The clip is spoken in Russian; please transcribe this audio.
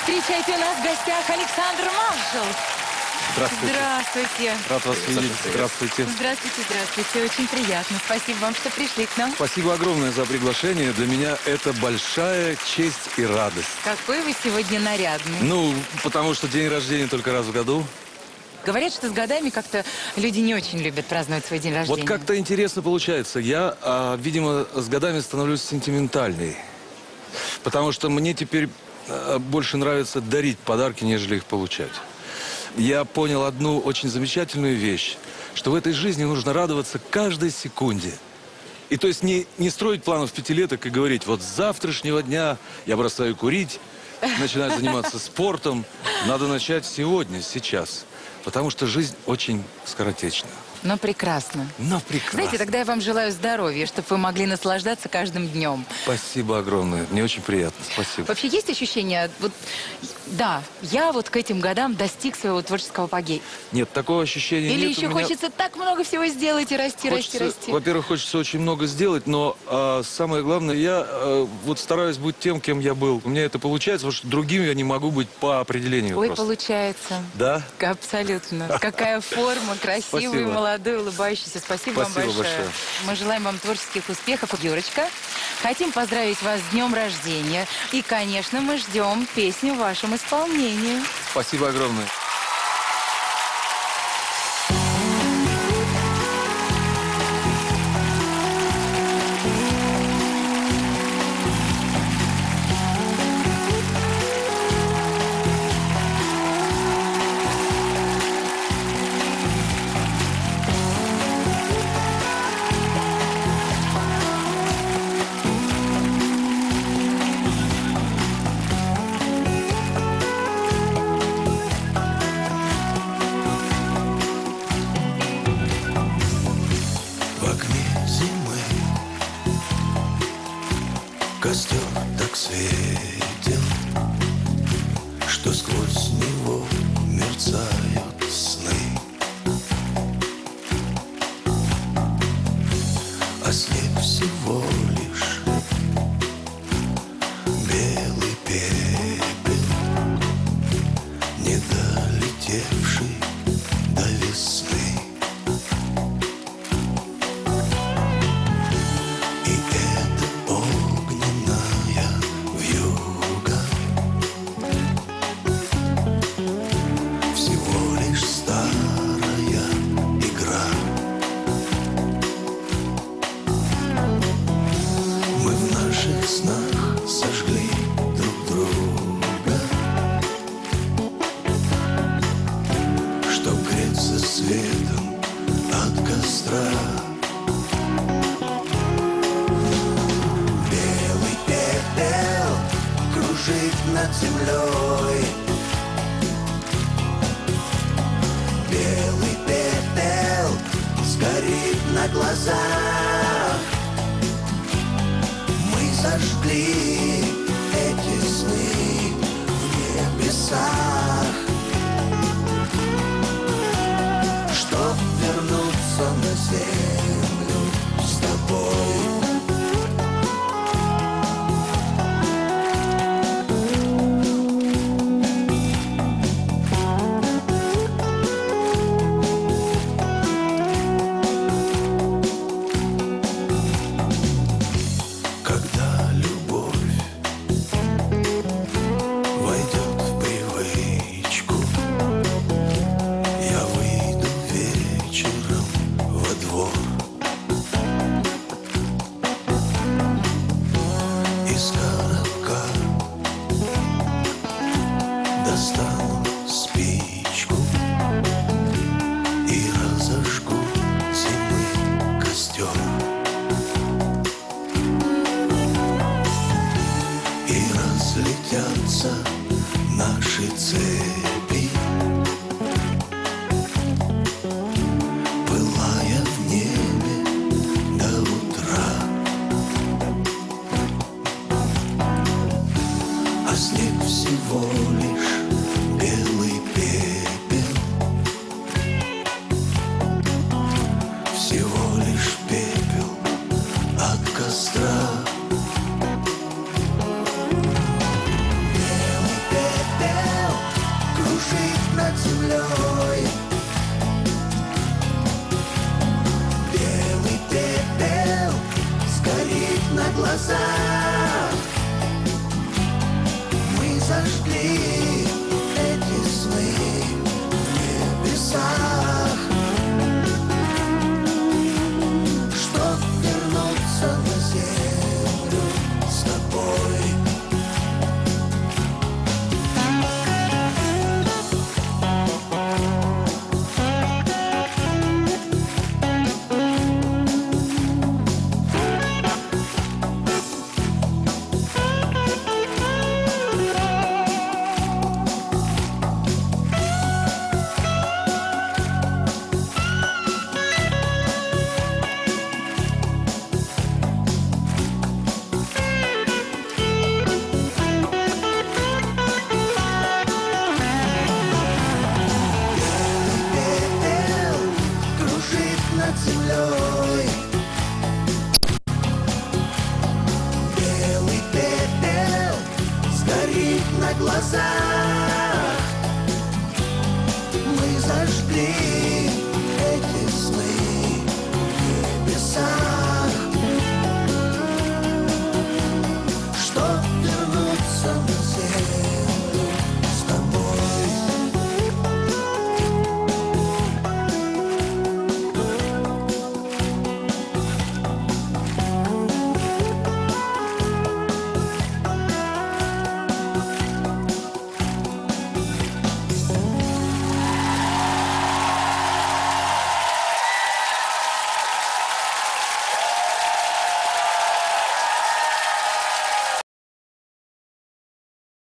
Встречайте, у нас в гостях Александр Маршал. Здравствуйте. Здравствуйте. Рад вас видеть. Здравствуйте. Здравствуйте, здравствуйте. Очень приятно. Спасибо вам, что пришли к нам. Спасибо огромное за приглашение. Для меня это большая честь и радость. Какой вы сегодня нарядный. Ну, потому что день рождения только раз в году. Говорят, что с годами как-то люди не очень любят праздновать свой день рождения. Вот как-то интересно получается. Я, видимо, с годами становлюсь сентиментальней. Потому что мне теперь больше нравится дарить подарки, нежели их получать. Я понял одну очень замечательную вещь, что в этой жизни нужно радоваться каждой секунде. И то есть не строить планов пятилеток и говорить, вот с завтрашнего дня я бросаю курить, начинаю заниматься спортом. Надо начать сегодня, сейчас. Потому что жизнь очень скоротечна. Но прекрасно. Но прекрасно. Знаете, тогда я вам желаю здоровья, чтобы вы могли наслаждаться каждым днем. Спасибо огромное. Мне очень приятно. Спасибо. Вообще есть ощущение, вот, да, я вот к этим годам достиг своего творческого апогея? Нет, такого ощущения Или нет еще у меня. хочется так много всего сделать и расти, расти, расти? Во-первых, хочется очень много сделать, но самое главное, я вот стараюсь быть тем, кем я был. У меня это получается, потому что другим я не могу быть по определению. Ой, просто. Получается. Да? Абсолютно. Какая форма, красивый, Спасибо. молодой, улыбающийся. Спасибо вам Спасибо большое. большое. Мы желаем вам творческих успехов. Юрочка, хотим поздравить вас с днем рождения. И, конечно, мы ждем песню в вашем исполнении. Спасибо огромное. Костер так светен, что сквозь него мерцают сны. А снег всего лишь белый пепел, не долетевший до весны. Сожгли друг друга, чтоб греться светом от костра. Белый пепел кружит над землей. Белый пепел сгорит на глазах. Зажгли эти сны в небесах, чтоб вернуться на землю с тобой. Достану спичку и разожгу зимы костер. И разлетятся наши цепи, пылая в небе до утра. А снег всего лишь белый пепел, всего лишь пепел от костра. Белый пепел зажгли эти сны в небесах, чтоб вернуться на землю с тобой. Над землей белый пепел сгорит на глазах. Мы зажгли